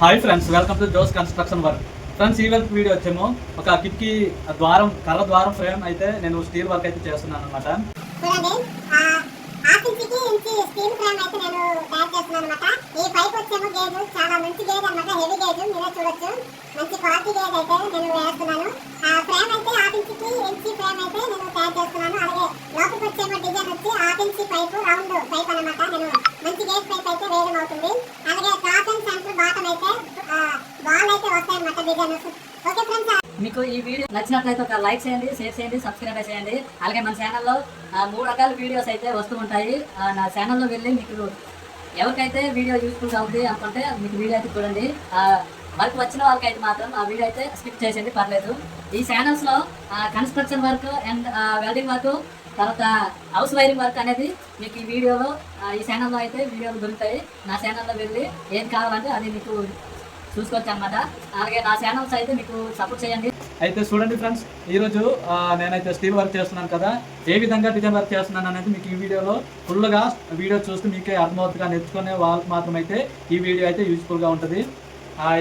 Hi friends, welcome to జోస్ construction work. Friends, ఈ work video వచ్చేమో ఒక కిటికీ ద్వారం కర్ర ద్వారం ఫ్రేమ్ అయితే నేను స్టీల్ వర్క్ అయితే చేస్తున్నాను అనమాట. స్టీల్ ఫ్రేమ్ అయితే నేను తయారు చేస్తున్నాను అనమాట. ఈ పైప్ వచ్చేమో గేజ్ చాలా మంచి గేజ్ అనమాట, హెవీ గేజ్ మీరే చూడొచ్చు. మంచి క్వాలిటీ గేజ్ అయితే నేను వేస్తున్నాను. ఫ్రేమ్ అయితే 1/2 ఇంచి ఫ్రేమ్ అయితే నేను తయారు చేస్తున్నాను. అలాగే లోపలికి వచ్చేమో డిజైన్ వచ్చి 1/2 ఇంచి పైప్ రౌండ్ పైప్ అనమాట. నేను మంచి గేజ్ పైప్ అయితే వేయడం అవుతుంది. అలాగే టాప్ అండ్ సెంటర్ బాటమ్ అయితే బాల్ అయితే వస్తాయి అనమాట డిజైన్. ఓకే ఫ్రెండ్స్, మీకు ఈ వీడియో నచ్చినట్లయితే ఒక లైక్ చేయండి, షేర్ చేయండి, సబ్స్క్రైబ్ చేయండి. అలాగే మన ఛానల్లో 3 రకాల వీడియోస్ అయితే వస్తూ ఉంటాయి. నా ఛానల్లో వెళ్ళి మీకు ఎవరికైతే వీడియో యూస్ఫుల్గా ఉంది అనుకుంటే మీకు వీడియో అయితే చూడండి. వర్క్ వచ్చిన వాళ్ళకైతే మాత్రం ఆ వీడియో అయితే స్కిప్ చేసేయండి, పర్లేదు. ఈ ఛానల్స్లో construction work and welding work, తర్వాత హౌస్ వైరింగ్ వర్క్ అనేది మీకు ఈ వీడియోలో ఈ ఛానల్లో అయితే వీడియోలు దొరుకుతాయి. నా ఛానల్లో వెళ్ళి ఏది కావాలంటే అది మీకు చూసుకోవచ్చు అనమాట. అలాగే నా ఛానల్స్ అయితే మీకు సపోర్ట్ చేయండి. అయితే చూడండి ఫ్రెండ్స్, ఈరోజు నేనైతే స్టీల్ వర్క్ చేస్తున్నాను కదా, ఏ విధంగా డిజైన్ వర్క్ చేస్తున్నాను అనేది మీకు ఈ వీడియోలో ఫుల్గా వీడియో చూస్తే మీకే అర్థమవుతుందిగా. నేర్చుకునే వాళ్ళకి మాత్రం అయితే ఈ వీడియో అయితే యూస్ఫుల్గా ఉంటుంది.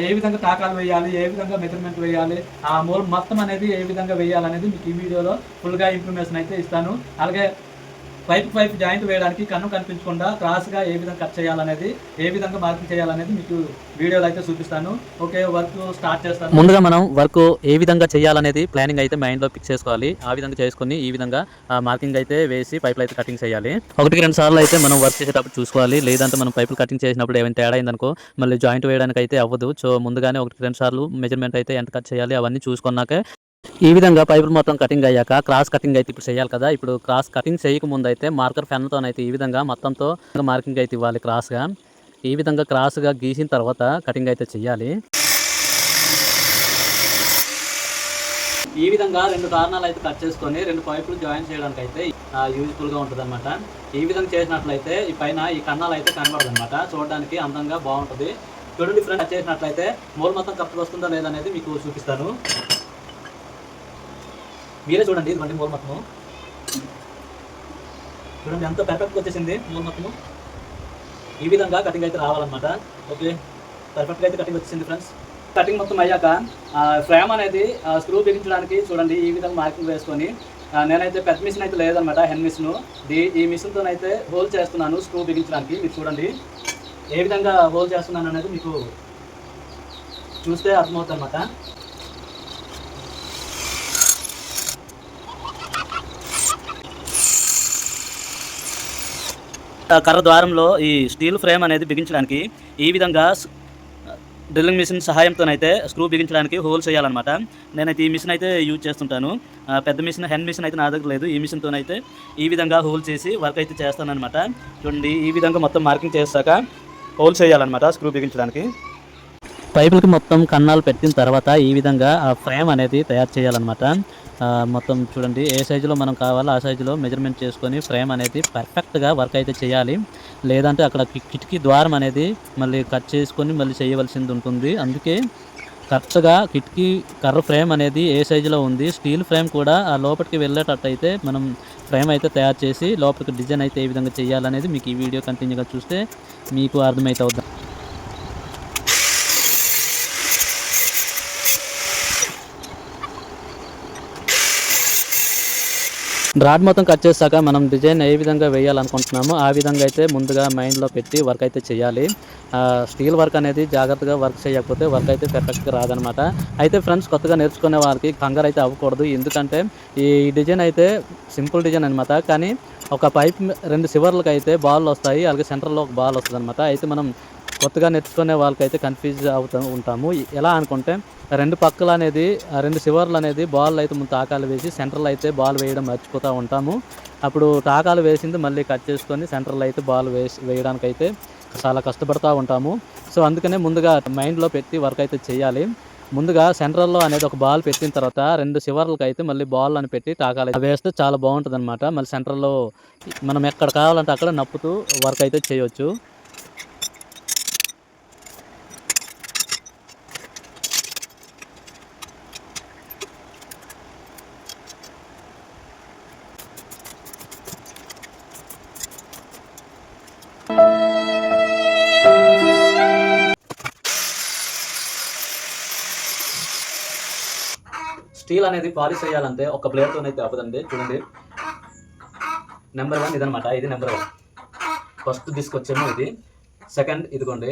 ఏ విధంగా టాకాలు వేయాలి, ఏ విధంగా మెజర్మెంట్ వేయాలి, ఆ మూల మొత్తం అనేది ఏ విధంగా వేయాలనేది మీకు ఈ వీడియోలో ఫుల్గా ఇన్ఫర్మేషన్ అయితే ఇస్తాను. అలాగే పైప్ జాయింట్ వేయడానికి కన్ను కనిపించకుండా క్రాస్గా ఏ విధంగా కట్ చేయాలనేది, ఏ విధంగా మార్కింగ్ చేయాలనేది మీకు వీడియోలో అయితే చూపిస్తాను. ఓకే, వర్క్ స్టార్ట్ చేస్తాను. ముందుగా మనం వర్క్ ఏ విధంగా చేయాలనేది ప్లానింగ్ అయితే మైండ్లో ఫిక్స్ చేసుకోవాలి. ఆ విధంగా చేసుకుని ఈ విధంగా మార్కింగ్ అయితే వేసి పైపులు అయితే కటింగ్ చేయాలి. 1-2 సార్లు అయితే మనం వర్క్ చేసేటప్పుడు చూసుకోవాలి. లేదంటే మనం పైపులు కటింగ్ చేసినప్పుడు ఏమైనా తేడా అయిందనుకో మళ్ళీ జాయింట్ వేయడానికి అయితే అవ్వదు. సో ముందుగానే 1-2 సార్లు మెజర్మెంట్ అయితే ఎంత కట్ చేయాలి అవన్నీ చూసుకున్నాకే ఈ విధంగా పైపులు మొత్తం కటింగ్ అయ్యాక క్రాస్ కటింగ్ అయితే ఇప్పుడు చేయాలి కదా. ఇప్పుడు క్రాస్ కటింగ్ చేయక ముందు అయితే మార్కర్ పెన్తోనైతే ఈ విధంగా మొత్తంతో మార్కింగ్ అయితే ఇవ్వాలి. క్రాస్గా ఈ విధంగా క్రాస్గా గీసిన తర్వాత కటింగ్ అయితే చేయాలి. ఈ విధంగా 2 కార్నర్లు అయితే కట్ చేసుకొని 2 పైపులు జాయిన్ చేయడానికి అయితే యూజ్ఫుల్గా ఉంటుంది అనమాట. ఈ విధంగా చేసినట్లయితే ఈ పైన ఈ కన్నాలు అయితే కనబడదు అనమాట, చూడడానికి అందంగా బాగుంటుంది. చూడండి ఫ్రెండ్స్, కట్ చేసినట్లయితే మూల మొత్తం కరెక్ట్గా వస్తుందా లేదనేది మీకు చూపిస్తాను. మీరే చూడండి, ఇదిగోండి మూల మొత్తము చూడండి ఎంత పర్ఫెక్ట్గా వచ్చేసింది. మూల మొత్తము ఈ విధంగా కటింగ్ అయితే రావాలన్నమాట. ఓకే, పర్ఫెక్ట్గా అయితే కటింగ్ వచ్చేసింది ఫ్రెండ్స్. కటింగ్ మొత్తం అయ్యాక ఫ్రేమ్ అనేది స్క్రూ బిగించడానికి చూడండి ఈ విధంగా మార్కింగ్ వేసుకొని, నేనైతే పెద్ద మిషన్ అయితే లేదనమాట, హ్యాండ్ మిషన్. ఈ మిషన్తో అయితే హోల్ చేస్తున్నాను స్క్రూ బిగించడానికి. మీరు చూడండి ఏ విధంగా హోల్ చేస్తున్నాను అనేది మీకు చూస్తే అర్థమవుతుంది అనమాట. కర్ర ద్వారంలో ఈ స్టీల్ ఫ్రేమ్ అనేది బిగించడానికి ఈ విధంగా డ్రిల్లింగ్ మిషన్ సహాయంతోనైతే స్క్రూ బిగించడానికి హోల్స్ వేయాలన్నమాట. నేనైతే ఈ మిషన్ అయితే యూజ్ చేస్తుంటాను. పెద్ద మిషన్ హ్యాండ్ మిషన్ అయితే నా దగ్గర లేదు. ఈ మిషన్తోనైతే ఈ విధంగా హోల్ చేసి వర్క్ అయితే చేస్తానన్నమాట. చూడండి ఈ విధంగా మొత్తం మార్కింగ్ చేశాక హోల్స్ వేయాలన్నమాట స్క్రూ బిగించడానికి. పైపులకి మొత్తం కన్నాలు పెట్టిన తర్వాత ఈ విధంగా ఆ ఫ్రేమ్ అనేది తయారు చేయాలన్నమాట. మొత్తం చూడండి ఏ సైజులో మనం కావాలో ఆ సైజులో మెజర్మెంట్ చేసుకొని ఫ్రేమ్ అనేది పర్ఫెక్ట్గా వర్క్ అయితే చేయాలి. లేదంటే అక్కడ కిటికీ ద్వారం అనేది మళ్ళీ కట్ చేసుకొని మళ్ళీ చేయవలసింది ఉంటుంది. అందుకే కరెక్ట్గా కిటికీ కర్ర ఫ్రేమ్ అనేది ఏ సైజులో ఉంది, స్టీల్ ఫ్రేమ్ కూడా ఆ లోపలికి వెళ్ళేటట్టు అయితే మనం ఫ్రేమ్ అయితే తయారు చేసి లోపలికి డిజైన్ అయితే ఏ విధంగా చేయాలనేది మీకు ఈ వీడియో కంటిన్యూగా చూస్తే మీకు అర్థమవుతుంది. రాడ్ మొత్తం కట్ చేశాక మనం డిజైన్ ఏ విధంగా వేయాలనుకుంటున్నామో ఆ విధంగా అయితే ముందుగా మైండ్లో పెట్టి వర్క్ అయితే చేయాలి. స్టీల్ వర్క్ అనేది జాగ్రత్తగా వర్క్ చేయకపోతే వర్క్ అయితే పర్ఫెక్ట్గా రాదనమాట. అయితే ఫ్రెండ్స్, కొత్తగా నేర్చుకునే వాళ్ళకి కంగారు అయితే అవ్వకూడదు. ఎందుకంటే ఈ డిజైన్ అయితే సింపుల్ డిజైన్ అనమాట. కానీ ఒక పైప్ 2 చివర్లకు అయితే బాల్ వస్తాయి, అలాగే సెంటర్లో ఒక బాల్ వస్తుంది అనమాట. అయితే మనం కొత్తగా నేర్చుకునే వాళ్ళకైతే కన్ఫ్యూజ్ ఉంటాము. ఎలా అనుకుంటే 2 పక్కలు అనేది 2 చివర్లు అనేది బాల్ అయితే ముందు టాకాలు వేసి సెంటర్లో అయితే బాల్ వేయడం మర్చిపోతూ ఉంటాము. అప్పుడు టాకాలు వేసింది మళ్ళీ కట్ చేసుకొని సెంటర్లో అయితే బాల్ వేయడానికి అయితే చాలా కష్టపడుతూ ఉంటాము. సో అందుకనే ముందుగా మైండ్లో పెట్టి వర్క్ అయితే చేయాలి. ముందుగా సెంటర్లో అనేది ఒక బాల్ పెట్టిన తర్వాత 2 చివర్లకు అయితే మళ్ళీ బాల్ అని పెట్టి టాకాలు వేస్తే చాలా బాగుంటుంది అనమాట. మళ్ళీ సెంటర్లో మనం ఎక్కడ కావాలంటే అక్కడ నప్పుతూ వర్క్ అయితే చేయొచ్చు. స్టీల్ అనేది పాలిష్ చేయాలంటే ఒక బ్లేడ్తో అయితే అవ్వదండి. చూడండి, నెంబర్ 1 ఇదనమాట. ఇది నెంబర్ 1. ఫస్ట్ తీసుకొచ్చేమో ఇది, సెకండ్ ఇదిగోండి,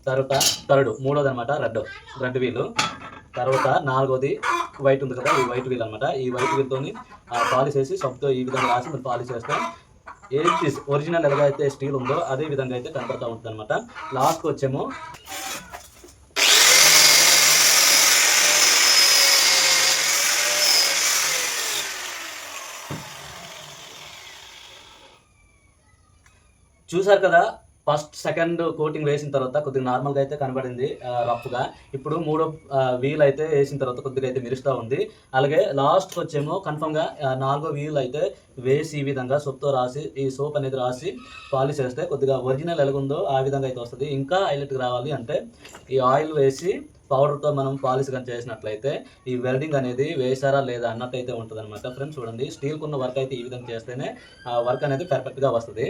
తర్వాత థర్డ్, మూడోది అనమాట రెడ్ వీల్, తర్వాత 4వది వైట్ ఉంది కదా, ఈ వైట్ వీల్ అనమాట. ఈ వైట్ వీల్తో పాలిష్ చేసి సబ్తో ఈ విధంగా రాసి మనం పాలిష్ చేస్తే ఏది ఒరిజినల్ ఎలాగ అయితే స్టీల్ ఉందో అదే విధంగా అయితే కనపడతా ఉంటుంది అనమాట. లాస్ట్కి వచ్చేమో చూసారు కదా, ఫస్ట్ సెకండ్ కోటింగ్ వేసిన తర్వాత కొద్దిగా నార్మల్గా అయితే కనబడింది రఫ్గా. ఇప్పుడు మూడో వీల్ అయితే వేసిన తర్వాత కొద్దిగా అయితే మెరుస్తూ ఉంది. అలాగే లాస్ట్కి వచ్చేమో కన్ఫర్మ్గా 4వ వీల్ అయితే వేసి ఈ విధంగా సోప్తో రాసి, ఈ సోప్ అనేది రాసి పాలిష్ చేస్తే కొద్దిగా ఒరిజినల్ ఎలాగుందో ఆ విధంగా అయితే వస్తుంది. ఇంకా హైలైట్గా రావాలి అంటే ఈ ఆయిల్ వేసి పౌడర్తో మనం పాలిష్ కానీ చేసినట్లయితే ఈ వెల్డింగ్ అనేది వేసారా లేదా అన్నట్టు అయితే ఉంటుంది అనమాట. ఫ్రెండ్స్ చూడండి, స్టీల్కున్న వర్క్ అయితే ఈ విధంగా చేస్తేనే వర్క్ అనేది పర్ఫెక్ట్గా వస్తుంది.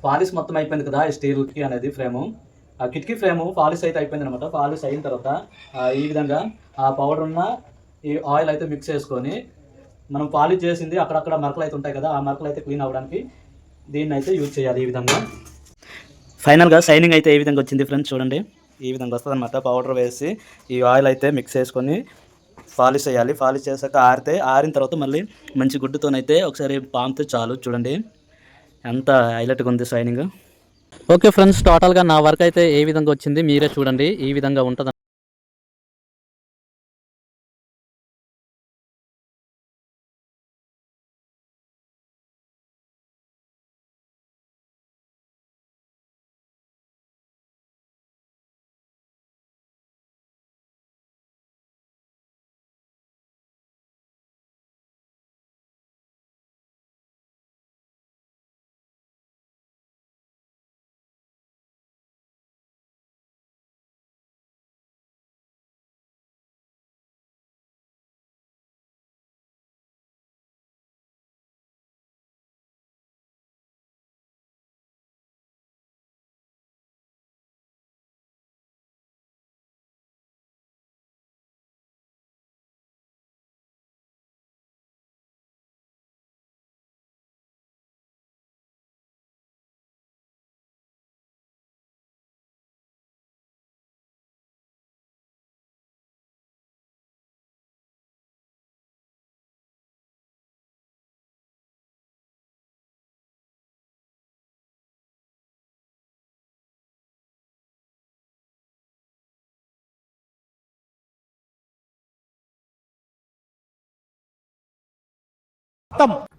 పాలిష్ మొత్తం అయిపోయింది కదా ఈ స్టీల్కి అనేది ఫ్రేము, ఆ కిటికీ ఫ్రేము పాలిష్ అయితే అయిపోయింది అనమాట. పాలిష్ అయిన తర్వాత ఈ విధంగా ఆ పౌడర్ ఉన్న ఈ ఆయిల్ అయితే మిక్స్ చేసుకొని మనం పాలిష్ చేసింది అక్కడక్కడ మరకలు అయితే ఉంటాయి కదా, ఆ మరకలు అయితే క్లీన్ అవ్వడానికి దీన్ని అయితే యూజ్ చేయాలి. ఈ విధంగా ఫైనల్గా షైనింగ్ అయితే ఏ విధంగా వచ్చింది ఫ్రెండ్స్ చూడండి, ఈ విధంగా వస్తుంది అనమాట. పౌడర్ వేసి ఈ ఆయిల్ అయితే మిక్స్ చేసుకొని పాలిష్ చేయాలి. పాలిష్ చేశాక ఆరిన తర్వాత మళ్ళీ మంచి గుడ్డుతోనైతే ఒకసారి పామితే చాలు. చూడండి ఎంత హైలైట్గా ఉంది షైనింగ్. ఓకే ఫ్రెండ్స్, టోటల్గా నా వర్క్ అయితే ఏ విధంగా వచ్చింది మీరే చూడండి. ఈ విధంగా ఉంటుంది.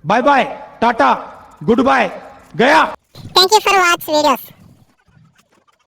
बाय बाय टाटा गुड बाय गया. Thank you for watch videos.